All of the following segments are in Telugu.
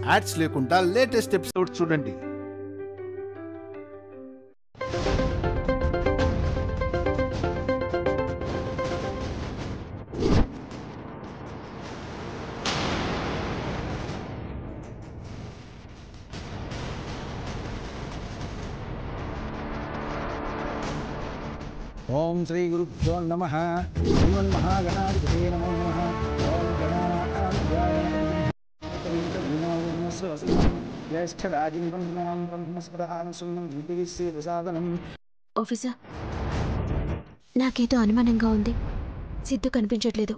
యాడ్స్ లేకుండా లేటెస్ట్ ఎపిసోడ్ చూడండి. ఓం శ్రీ గురుభ్యో నమః. శ్రీమన్మహాగణాధిపతే నమో నమః. ఓం గణానాథాయ ఆఫీసర్, నాకేదో అనుమానంగా ఉంది. సిద్ధు కనిపించట్లేదు.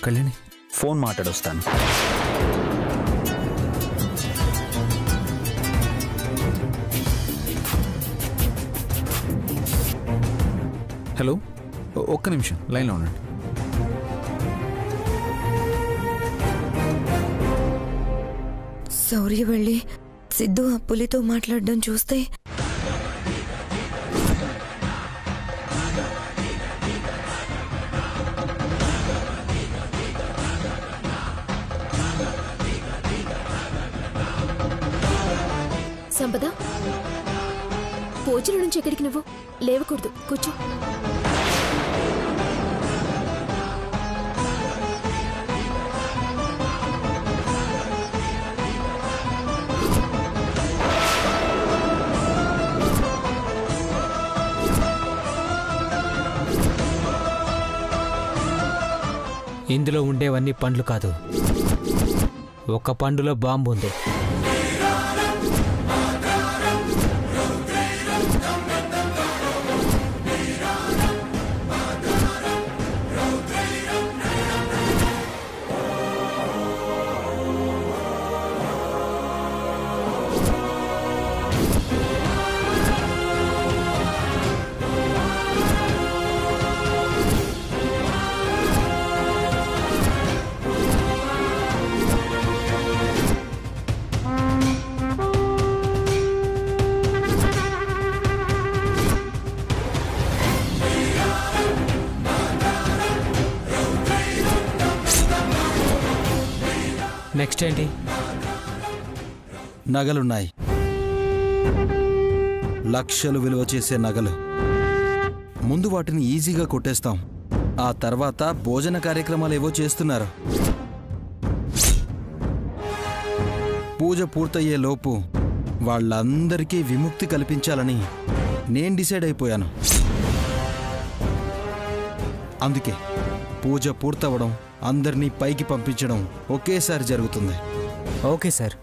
కళ్యాణి, ఫోన్ మాట్లాడొస్తాను. హలో, ఒక్క నిమిషం లైన్లో ఉండండి. శౌర్య వెళ్ళి సిద్ధు ఆ పులితో మాట్లాడడం చూస్తే సంపద, భోజనం నుంచి ఎక్కడికి నువ్వు లేవకూడదు. కూర్చో. ఇందులో ఉండేవన్నీ పండ్లు కాదు, ఒక పండులో బాంబు ఉంది. నెక్స్ట్ ఏంటి? నగలున్నాయి, లక్షలు విలువ చేసే నగలు. ముందు వాటిని ఈజీగా కొట్టేస్తాం. ఆ తర్వాత భోజన కార్యక్రమాలు ఏవో చేస్తున్నారు. పూజ పూర్తయ్యే లోపు వాళ్ళందరికీ విముక్తి కల్పించాలని నేను డిసైడ్ అయిపోయాను. అందుకే పూజ పూర్తవడం, అందరినీ పైకి పంపించడం ఒకేసారి జరుగుతుంది. Okay sir.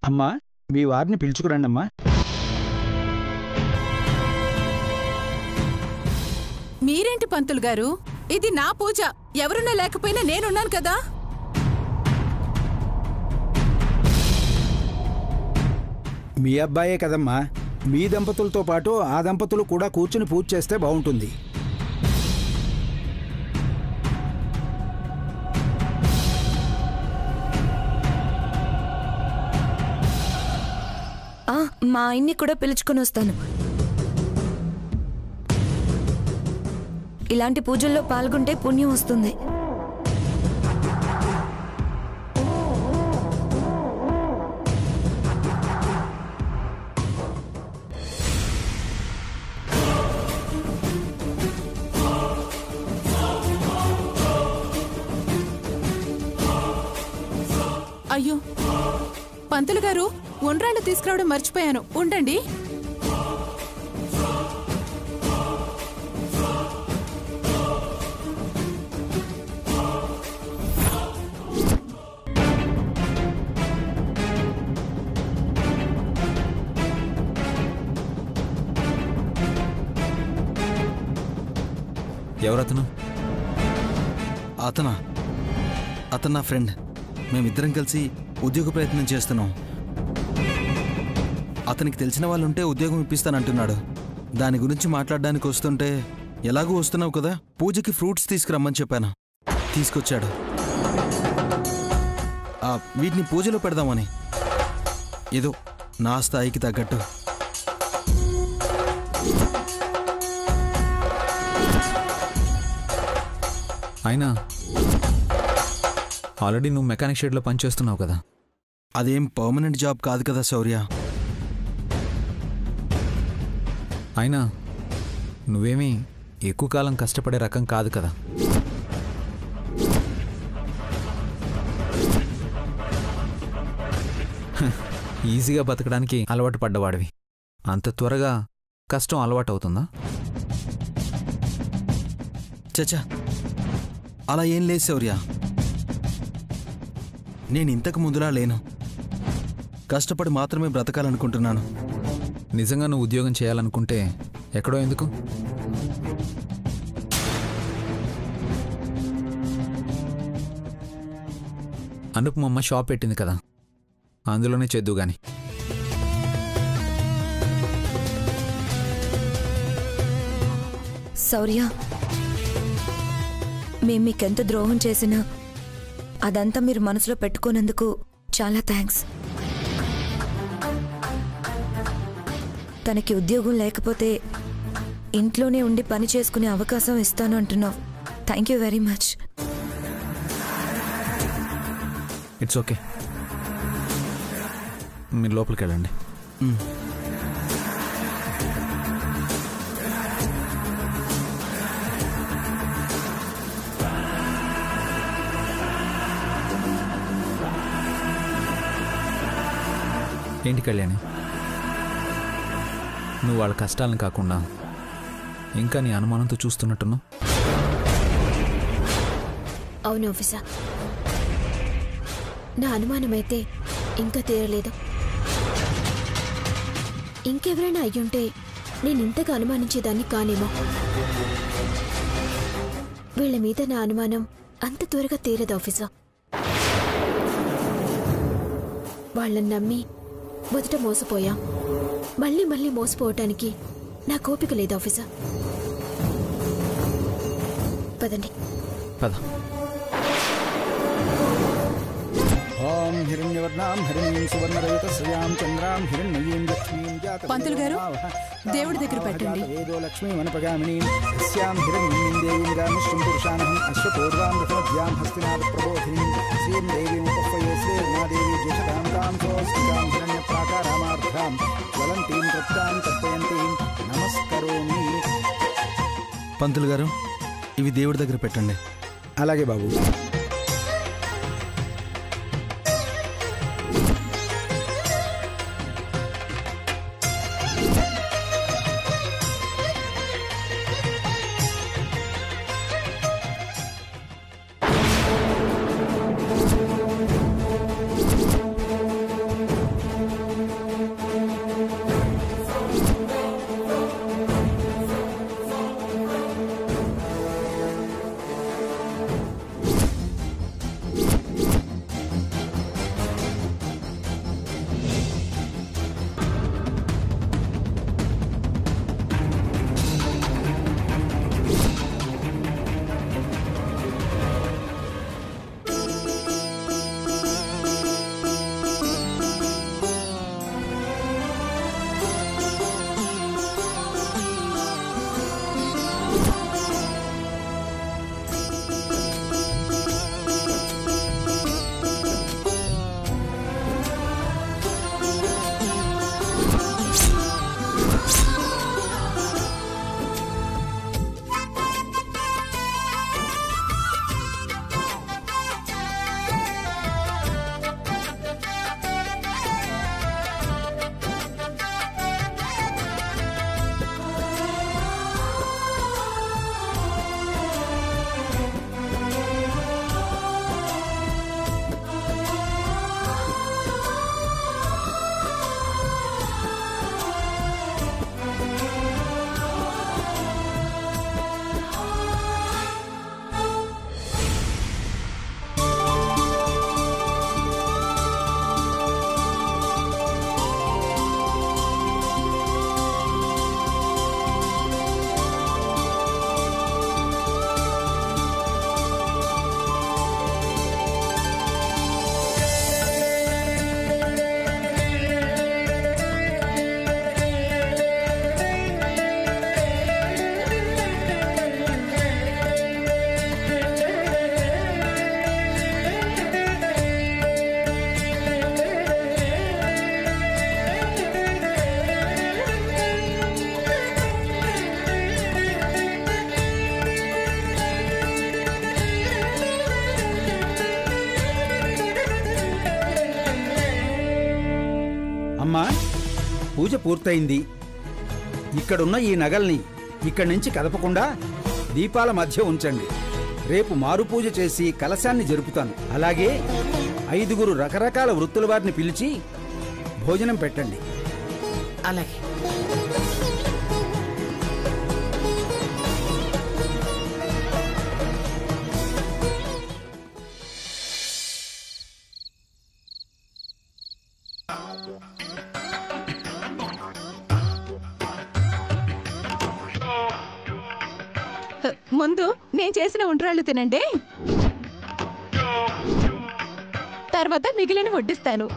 అమ్మా, మీ వారిని పిలుచుకురండి అమ్మా. మీరేంటి పంతులు గారు, ఇది నా పూజ. ఎవరున్నా లేకపోయినా నేనున్నాను కదా. మీ అబ్బాయే కదమ్మా, మీ దంపతులతో పాటు ఆ దంపతులు కూడా కూర్చుని పూజ చేస్తే బాగుంటుంది. మా ఆయన్ని కూడా పిలుచుకొని వస్తాను. ఇలాంటి పూజల్లో పాల్గొంటే పుణ్యం వస్తుంది. అయ్యో పంతులు గారు, ఉండ్రాళ్ళు తీసుకురావడం మర్చిపోయాను, ఉండండి. ఎవరతను? అతను నా ఫ్రెండ్. మేమిద్దరం కలిసి ఉద్యోగ ప్రయత్నం చేస్తున్నాం. అతనికి తెలిసిన వాళ్ళుంటే ఉద్యోగం ఇప్పిస్తానంటున్నాడు. దాని గురించి మాట్లాడడానికి వస్తుంటే, ఎలాగూ వస్తున్నావు కదా, పూజకి ఫ్రూట్స్ తీసుకురమ్మని చెప్పాను. తీసుకొచ్చాడు. వీటిని పూజలో పెడదామని. ఏదో నా స్థాయికి తగ్గట్టు. అయినా ఆల్రెడీ నువ్వు మెకానిక్ షెడ్లో పనిచేస్తున్నావు కదా. అదేం పర్మనెంట్ జాబ్ కాదు కదా శౌర్య. అయినా నువ్వేమీ ఎక్కువ కాలం కష్టపడే రకం కాదు కదా. ఈజీగా బతకడానికి అలవాటు పడ్డవాడివి. అంత త్వరగా కష్టం అలవాటు అవుతుందా? చచ్చా, అలా ఏం లేదు శౌర్య. నేను ఇంతకు ముందులా లేను. కష్టపడి మాత్రమే బ్రతకాలనుకుంటున్నాను. నిజంగా నువ్వు ఉద్యోగం చేయాలనుకుంటే ఎక్కడో ఎందుకు? అనుపమమ్మ షాప్ పెట్టింది కదా, అందులోనే చేద్దు గాని. శౌర్య, మేం మీకెంత ద్రోహం చేసినా అదంతా మీరు మనసులో పెట్టుకోనందుకు చాలా థ్యాంక్స్. తనకి ఉద్యోగం లేకపోతే ఇంట్లోనే ఉండి పని చేసుకునే అవకాశం ఇస్తాను అంటున్నావు. Thank you very much. It's okay, మీరు లోపలికి వెళ్ళండి. ఏంటి కళ్యాణి, నువ్వు వాళ్ళ కష్టాలను కాకుండా ఇంకా నీ అనుమానంతో చూస్తున్నట్టున్నావు. అవును ఆఫీసర్, నా అనుమానమైతే ఇంకా తీరలేదు. ఇంకెవరైనా అయ్యుంటే నేను ఇంతగా అనుమానించేదాన్ని కానేమో. వీళ్ళ మీద నా అనుమానం అంత త్వరగా తీరదు ఆఫీసర్. వాళ్ళని నమ్మి మొదట మోసపోయాం. మళ్ళీ మళ్ళీ మోసపోవటానికి నా కోపిక లేదు ఆఫీసర్. పదండి. పద. ఓం హిరణ్యవర్ణాం హిరణ్యం సువర్ణరయుతస్యాం చంద్రాం హిరణ్మయీం లక్ష్మీం పంతులు గారు, దేవుడి దగ్గర పెట్టండి. ఏదో లక్ష్మీ వనపగామినీం తస్యాం హిరణ్యీం దేవీం గామిష్యం పురుషానహం అశ్వపూర్వాం రథమధ్యాం హస్తినాథ ప్రబోధినీం శ్రీం దేవీం ఉపహ్వయే శ్రీర్మాదేవీ జ్యేష్ఠతాం కాం సోస్తికాం హిరణ్యప్రాకారామార్ధాం జ్వలంతీం తృప్తాం తర్పయంతీం నమస్కరోమి. పంతులు గారు, ఇవి దేవుడి దగ్గర పెట్టండి. అలాగే బాబు. అమ్మా, పూజ పూర్తయింది. ఇక్కడున్న ఈ నగల్ని ఇక్కడి నుంచి కదపకుండా దీపాల మధ్య ఉంచండి. రేపు మారు పూజ చేసి కలశాన్ని జరుపుతాను. అలాగే 5 రకరకాల వృత్తుల వారిని పిలిచి భోజనం పెట్టండి. అలాగే. ముందు నేను చేసిన ఉండ్రాళ్ళు తినండి, తర్వాత మిగిలిన వడ్డిస్తాను.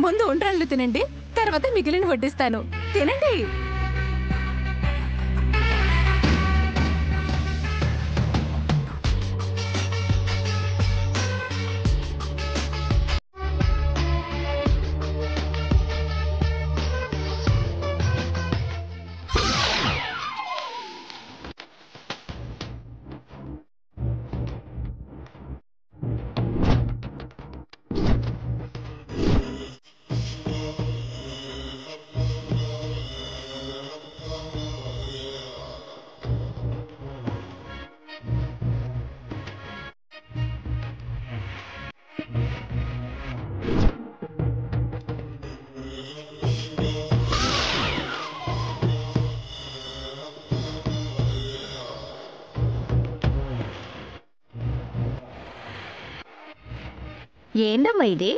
ముందు ఉండ్రాళ్ళు తినండి, తర్వాత మిగిలిన వడ్డిస్తాను. తినండి. ఏందమ్మా ఇది?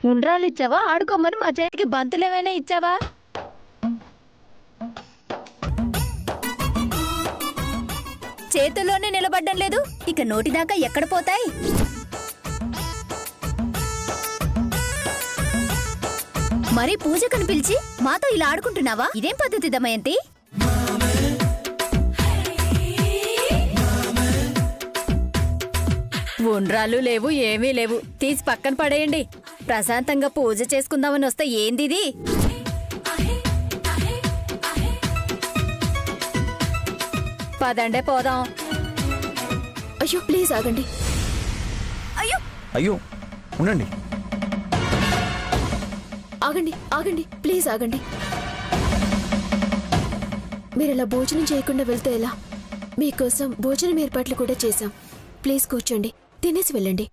ఉండ్రాలు ఇచ్చావా? ఆడుకోమని మా చేతికి బంతులేమైనా ఇచ్చావా? చేతుల్లోనే నిలబడ్డం లేదు, ఇక నోటిదాకా ఎక్కడ పోతాయి? మరి పూజకని పిలిచి మాతో ఇలా ఆడుకుంటున్నావా? ఇదేం పద్ధతి దమయంతి? ఉండ్రాలు లేవు, ఏమీ లేవు, తీసి పక్కన పడేయండి. ప్రశాంతంగా పూజ చేసుకుందామని వస్తే ఏందిది? పదండే పోదాం. అయ్యో ప్లీజ్ ఆగండి. అయ్యో అయ్యో ఉండండి. ఆగండి ఆగండి, ప్లీజ్ ఆగండి. మీరు ఇలా భోజనం చేయకుండా వెళ్తే ఎలా? మీకోసం భోజనం ఏర్పాట్లు కూడా చేశాం. ప్లీజ్ కూర్చోండి, తినేసి వెళ్ళండి.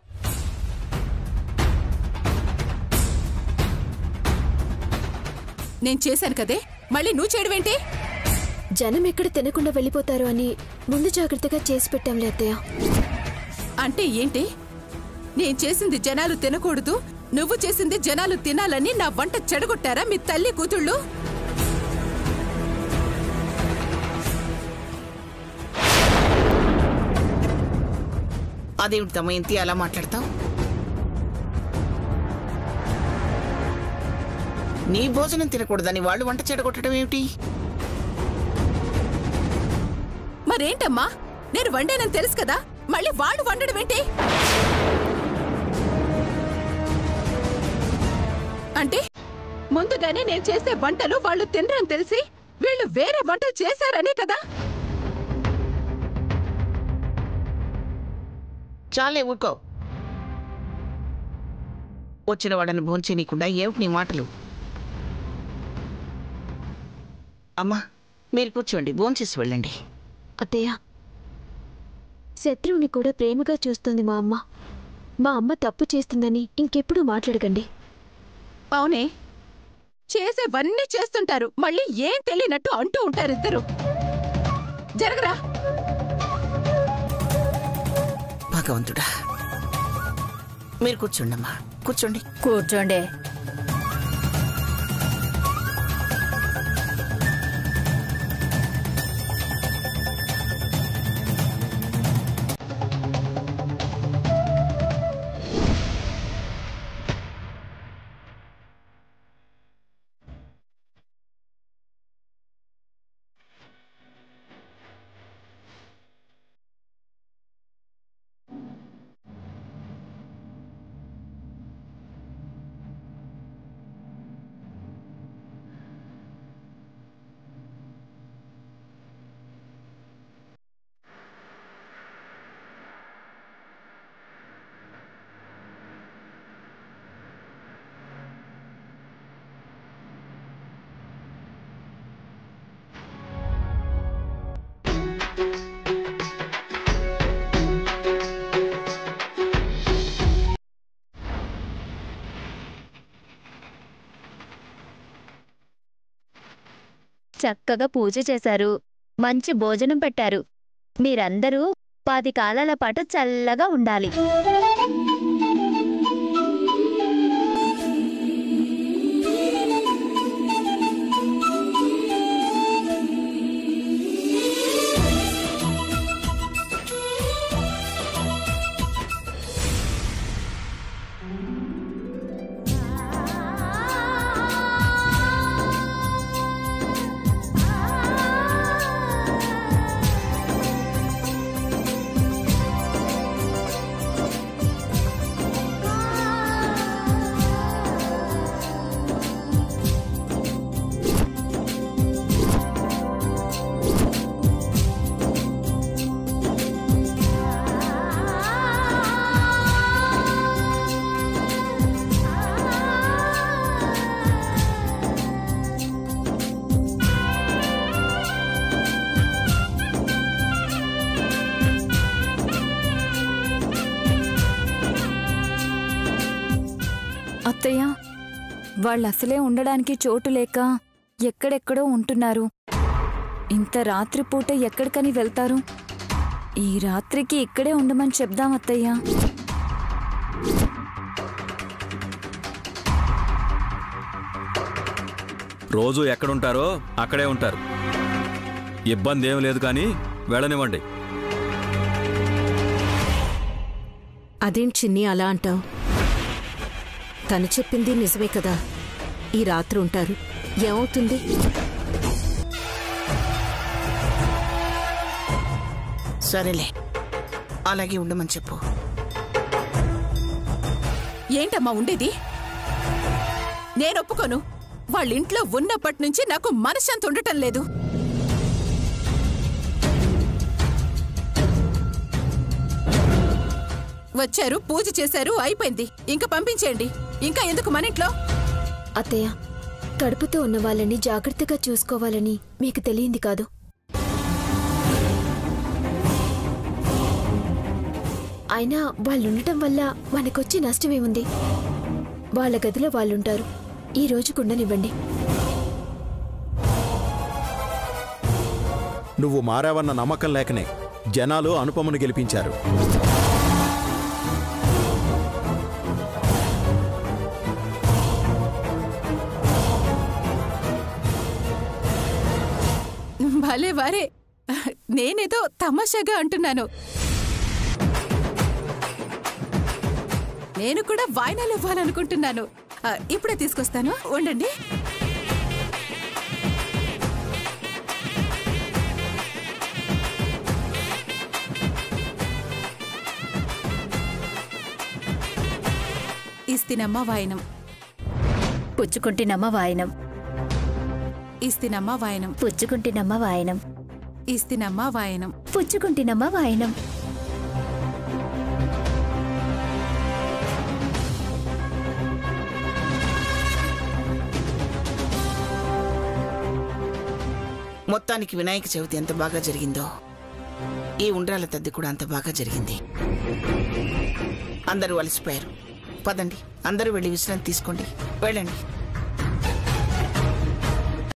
నేను చేశాను కదే, మళ్ళీ నువ్వు చేయడమేంటి? జనం ఎక్కడ తినకుండా వెళ్ళిపోతారు అని ముందు జాగ్రత్తగా చేసి పెట్టాంలే అత్తయ్య. అంటే ఏంటి? నేను చేసింది జనాలు తినకూడదు, నువ్వు చేసింది జనాలు తినాలని నా వంట చెడగొట్టారా మీ తల్లి కూతుళ్ళు? అదేమిటి దమయంతి అలా మాట్లాడతావు? నీ భోజనం తినకూడదని వాళ్ళు వంట చెడగొట్టడం ఏమిటి? మరేంటమ్మా, నేను వండానని తెలుసు కదా, మళ్ళీ వాళ్ళు వండడం ఏంటి? అంటే ముందుగానే నేను చేసే వంటలు వాళ్ళు తినరని తెలిసి వీళ్ళు వేరే వంటలు చేశారనే కదా? చాలే ఊరుకో. వచ్చిన వాళ్ళని భోంచేయకుండా ఏమిటి నీ మాటలు? అమ్మా మీరు కూర్చోండి, భోంచేసి వెళ్ళండి. అత్తయ్య, శత్రువుని కూడా ప్రేమగా చూస్తుంది మా అమ్మ. మా అమ్మ తప్పు చేస్తుందని ఇంకెప్పుడు మాట్లాడకండి. అవునే, చేసేవన్నీ చేస్తుంటారు, మళ్ళీ ఏం తెలియనట్టు అంటూ ఉంటారు ఇద్దరు. జరగరా. భగవంతుడా, మీరు కూర్చోండి అమ్మా, కూర్చోండి. కూర్చోండి. చక్కగా పూజ చేశారు, మంచి భోజనం పెట్టారు. మీరందరూ 10 కాలాల పాటు చల్లగా ఉండాలి. అత్తయ్య, వాళ్ళసలే ఉండడానికి చోటు లేక ఎక్కడెక్కడో ఉంటున్నారు. ఇంత రాత్రిపూట ఎక్కడికని వెళ్తారు? ఈ రాత్రికి ఇక్కడే ఉండమని చెప్దాం అత్తయ్య. రోజు ఎక్కడుంటారో అక్కడే ఉంటారు. ఇబ్బంది ఏం లేదు, కానీ వెళ్ళనివ్వండి. అదేం చిన్ని అలా అంటావు? తను చెప్పింది నిజమే కదా. ఈ రాత్రి ఉంటారు, ఏమవుతుంది? సరేలే, అలాగే ఉండమని చెప్పు. ఏంటమ్మా ఉండేది? నేను ఒప్పుకోను. వాళ్ళింట్లో ఉన్నప్పటి నుంచి నాకు మనశ్శాంతి ఉండటం లేదు. వచ్చారు, పూజ చేశారు, అయిపోయింది. ఇంకా పంపించేయండి. ఇంకా ఎందుకు మన ఇంట్లో? అత్తయ్య, కడుపుతో ఉన్న వాళ్ళని జాగ్రత్తగా చూసుకోవాలని మీకు తెలియంది కాదు. అయినా వాళ్ళుండటం వల్ల మనకొచ్చే నష్టమేముంది? వాళ్ళ గదిలో వాళ్ళుంటారు. ఈ రోజు కుండనివ్వండి. నువ్వు మారావన్న నమ్మకం లేకనే జనాలు అనుపమను గెలిపించారు. భలే వారే, నేనేదో తమాషాగా అంటున్నాను. నేను కూడా వాయినాలు ఇవ్వాలనుకుంటున్నాను. ఇప్పుడే తీసుకొస్తాను, ఉండండి. ఇస్తినమ్మ వాయనం, పుచ్చుకుంటినమ్మ వాయనం, ఇస్తినమ్మ వాయనం, పుచ్చుకుంటినమ్మ వాయనం, ఇస్తినమ్మ వాయనం, పుచ్చుకుంటినమ్మ వాయనం. మొత్తానికి వినాయక చవితి ఎంత బాగా జరిగిందో ఈ ఉండ్రాల తద్ది కూడా అంత బాగా జరిగింది. అందరూ అలసిపోయారు. పదండి, అందరూ వెళ్ళి విశ్రాంతి తీసుకోండి. వెళ్ళండి.